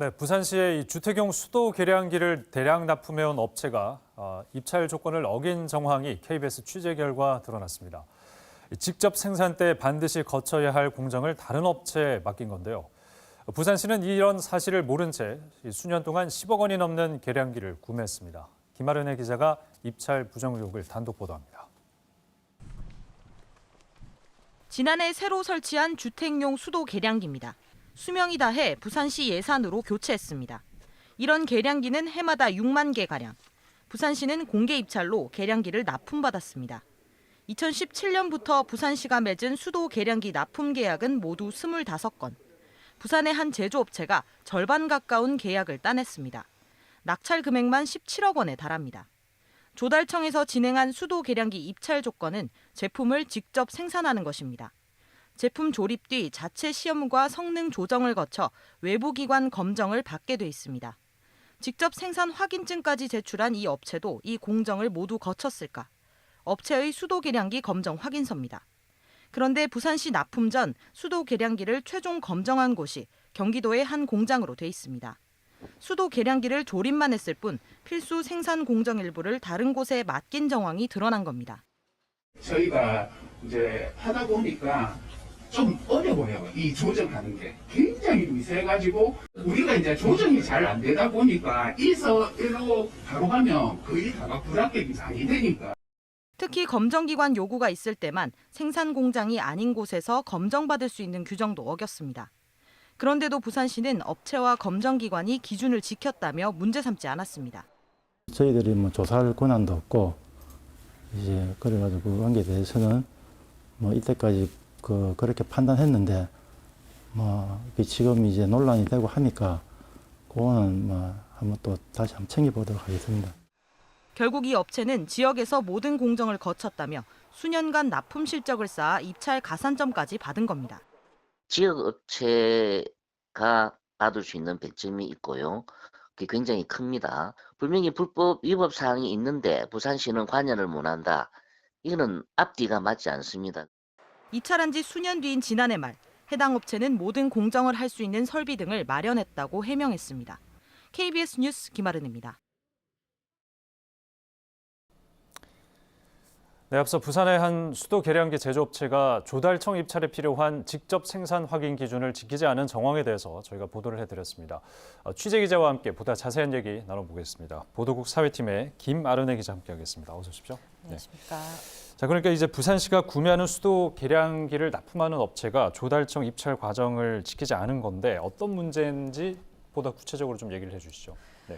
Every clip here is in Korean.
네, 부산시의 이 주택용 수도 계량기를 대량 납품해온 업체가 입찰 조건을 어긴 정황이 KBS 취재 결과 드러났습니다. 직접 생산 때 반드시 거쳐야 할 공정을 다른 업체에 맡긴 건데요. 부산시는 이런 사실을 모른 채 수년 동안 10억 원이 넘는 계량기를 구매했습니다. 김아른의 기자가 입찰 부정 의혹을 단독 보도합니다. 지난해 새로 설치한 주택용 수도 계량기입니다. 수명이 다해 부산시 예산으로 교체했습니다. 이런 계량기는 해마다 6만 개가량. 부산시는 공개 입찰로 계량기를 납품받았습니다. 2017년부터 부산시가 맺은 수도 계량기 납품 계약은 모두 25건. 부산의 한 제조업체가 절반 가까운 계약을 따냈습니다. 낙찰 금액만 17억 원에 달합니다. 조달청에서 진행한 수도 계량기 입찰 조건은 제품을 직접 생산하는 것입니다. 제품 조립 뒤 자체 시험과 성능 조정을 거쳐 외부 기관 검정을 받게 돼 있습니다. 직접 생산 확인증까지 제출한 이 업체도 이 공정을 모두 거쳤을까? 업체의 수도 계량기 검정 확인서입니다. 그런데 부산시 납품 전 수도 계량기를 최종 검정한 곳이 경기도의 한 공장으로 돼 있습니다. 수도 계량기를 조립만 했을 뿐 필수 생산 공정 일부를 다른 곳에 맡긴 정황이 드러난 겁니다. 저희가 이제 하다 보니까 좀 어려워요. 이 조정하는 게 굉장히 미세해가지고 우리가 이제 조정이 잘 안 되다 보니까 일서 일로 바로 가면 거의 다가 불합격이 많이 되니까. 특히 검정기관 요구가 있을 때만 생산 공장이 아닌 곳에서 검정받을 수 있는 규정도 어겼습니다. 그런데도 부산시는 업체와 검정기관이 기준을 지켰다며 문제 삼지 않았습니다. 저희들이 뭐 조사할 권한도 없고 이제 그래가지고 그 관계에 대해서는 뭐 이때까지 그렇게 판단했는데 뭐 지금 이제 논란이 되고 하니까 그거는 뭐 한번 또 다시 한번 챙겨보도록 하겠습니다. 결국 이 업체는 지역에서 모든 공정을 거쳤다며 수년간 납품 실적을 쌓아 입찰 가산점까지 받은 겁니다. 지역 업체가 받을 수 있는 배점이 있고요. 그게 굉장히 큽니다. 분명히 불법 위법 사항이 있는데 부산시는 관여를 못한다. 이거는 앞뒤가 맞지 않습니다. 입찰한 지 수년 뒤인 지난해 말, 해당 업체는 모든 공정을 할 수 있는 설비 등을 마련했다고 해명했습니다. KBS 뉴스 김아른입니다. 네, 앞서 부산의 한 수도 계량기 제조업체가 조달청 입찰에 필요한 직접 생산 확인 기준을 지키지 않은 정황에 대해서 저희가 보도를 해드렸습니다. 취재 기자와 함께 보다 자세한 얘기 나눠보겠습니다. 보도국 사회팀의 김아른의 기자 함께하겠습니다. 어서 오십시오. 안녕하십니까. 자, 그러니까 이제 부산시가 구매하는 수도 계량기를 납품하는 업체가 조달청 입찰 과정을 지키지 않은 건데 어떤 문제인지 보다 구체적으로 좀 얘기를 해주시죠.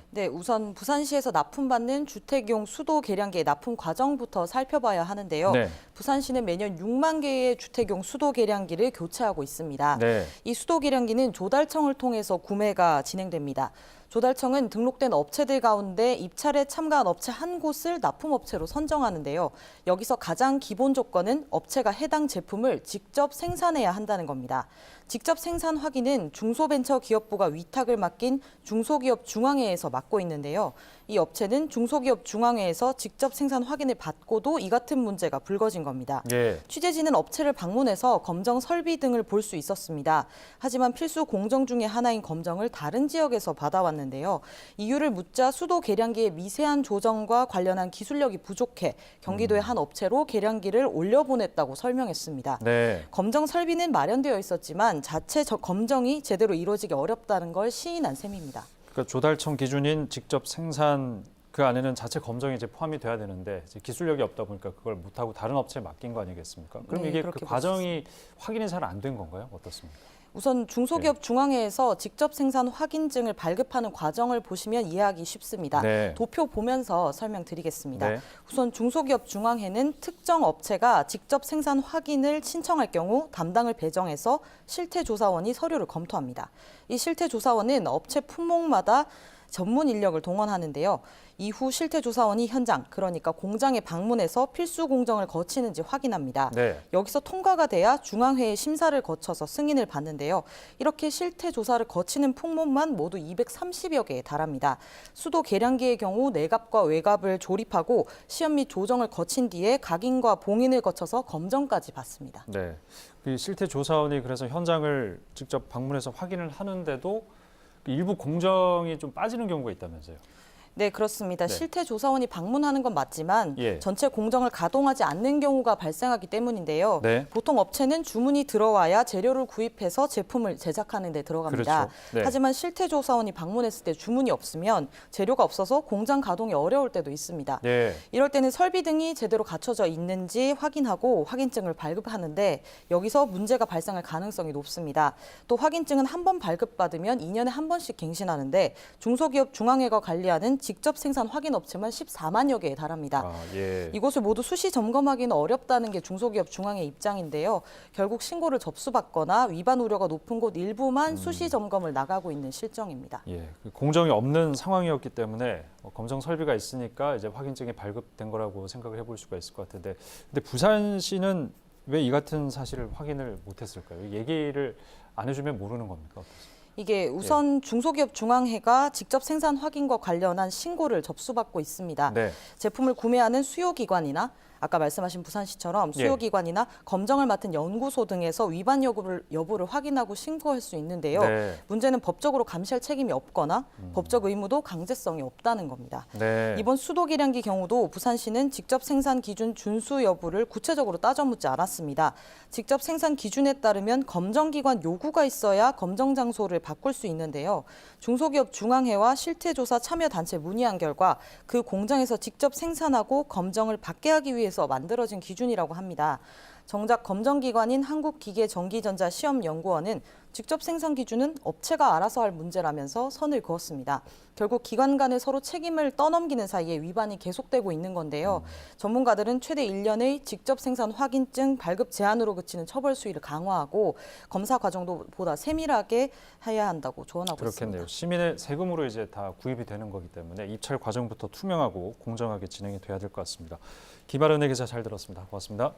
네, 우선 부산시에서 납품받는 주택용 수도 계량기의 납품 과정부터 살펴봐야 하는데요. 네. 부산시는 매년 6만 개의 주택용 수도 계량기를 교체하고 있습니다. 네. 이 수도 계량기는 조달청을 통해서 구매가 진행됩니다. 조달청은 등록된 업체들 가운데 입찰에 참가한 업체 한 곳을 납품업체로 선정하는데요. 여기서 가장 기본 조건은 업체가 해당 제품을 직접 생산해야 한다는 겁니다. 직접 생산 확인은 중소벤처기업부가 위탁을 맡긴 중소기업 중앙회에서 맡고 있는데요. 이 업체는 중소기업 중앙회에서 직접 생산 확인을 받고도 이 같은 문제가 불거진 겁니다. 예. 취재진은 업체를 방문해서 검정 설비 등을 볼 수 있었습니다. 하지만 필수 공정 중에 하나인 검정을 다른 지역에서 받아왔는데요. 이유를 묻자 수도 계량기의 미세한 조정과 관련한 기술력이 부족해 경기도의 한 업체로 계량기를 올려보냈다고 설명했습니다. 네. 검정 설비는 마련되어 있었지만 자체 검정이 제대로 이루어지기 어렵다는 걸 시인한 셈입니다. 그러니까 조달청 기준인 직접 생산 그 안에는 자체 검정이 이제 포함이 돼야 되는데 이제 기술력이 없다 보니까 그걸 못하고 다른 업체에 맡긴 거 아니겠습니까? 그럼 네, 이게 그 그렇게 과정이 확인이 잘 안 된 건가요? 어떻습니까? 우선 중소기업 중앙회에서 직접 생산 확인증을 발급하는 과정을 보시면 이해하기 쉽습니다. 네. 도표 보면서 설명드리겠습니다. 네. 우선 중소기업 중앙회는 특정 업체가 직접 생산 확인을 신청할 경우 담당을 배정해서 실태조사원이 서류를 검토합니다. 이 실태조사원은 업체 품목마다 전문 인력을 동원하는데요. 이후 실태조사원이 현장, 그러니까 공장에 방문해서 필수 공정을 거치는지 확인합니다. 네. 여기서 통과가 돼야 중앙회의 심사를 거쳐서 승인을 받는데요. 이렇게 실태조사를 거치는 품목만 모두 230여 개에 달합니다. 수도 계량기의 경우 내갑과 외갑을 조립하고 시험 및 조정을 거친 뒤에 각인과 봉인을 거쳐서 검정까지 받습니다. 네. 그 실태 조사원이 그래서 현장을 직접 방문해서 확인을 하는데도 일부 공정이 좀 빠지는 경우가 있다면서요. 네, 그렇습니다. 네. 실태 조사원이 방문하는 건 맞지만 예. 전체 공정을 가동하지 않는 경우가 발생하기 때문인데요. 네. 보통 업체는 주문이 들어와야 재료를 구입해서 제품을 제작하는 데 들어갑니다. 그렇죠. 네. 하지만 실태 조사원이 방문했을 때 주문이 없으면 재료가 없어서 공장 가동이 어려울 때도 있습니다. 네. 이럴 때는 설비 등이 제대로 갖춰져 있는지 확인하고 확인증을 발급하는데 여기서 문제가 발생할 가능성이 높습니다. 또 확인증은 한 번 발급받으면 2년에 한 번씩 갱신하는데 중소기업 중앙회가 관리하는 직접 생산 확인 업체만 14만여 개에 달합니다. 아, 예. 이곳을 모두 수시 점검하기는 어렵다는 게 중소기업 중앙회 입장인데요. 결국 신고를 접수받거나 위반 우려가 높은 곳 일부만 수시 점검을 나가고 있는 실정입니다. 예, 공정이 없는 상황이었기 때문에 검정 설비가 있으니까 이제 확인증이 발급된 거라고 생각을 해볼 수가 있을 것 같은데, 근데 부산시는 왜 이 같은 사실을 확인을 못했을까요? 얘기를 안 해주면 모르는 겁니까? 어떠세요? 이게 우선 중소기업 중앙회가 직접 생산 확인과 관련한 신고를 접수받고 있습니다. 네. 제품을 구매하는 수요기관이나 아까 말씀하신 부산시처럼 수요기관이나 검정을 맡은 연구소 등에서 위반 여부를 확인하고 신고할 수 있는데요. 네. 문제는 법적으로 감시할 책임이 없거나 법적 의무도 강제성이 없다는 겁니다. 네. 이번 수도 계량기 경우도 부산시는 직접 생산 기준 준수 여부를 구체적으로 따져 묻지 않았습니다. 직접 생산 기준에 따르면 검정기관 요구가 있어야 검정 장소를 바꿀 수 있는데요. 중소기업 중앙회와 실태조사 참여단체 문의한 결과 그 공장에서 직접 생산하고 검정을 받게 하기 위해서 만들어진 기준이라고 합니다. 정작 검정기관인 한국기계전기전자시험연구원은 직접 생산 기준은 업체가 알아서 할 문제라면서 선을 그었습니다. 결국 기관 간에 서로 책임을 떠넘기는 사이에 위반이 계속되고 있는 건데요. 전문가들은 최대 1년의 직접 생산 확인증 발급 제한으로 그치는 처벌 수위를 강화하고 검사 과정도 보다 세밀하게 해야 한다고 조언하고 그렇겠네요. 있습니다. 시민의 세금으로 이제 다 구입이 되는 거기 때문에 입찰 과정부터 투명하고 공정하게 진행이 돼야 될 것 같습니다. 김아련의 기자 잘 들었습니다. 고맙습니다.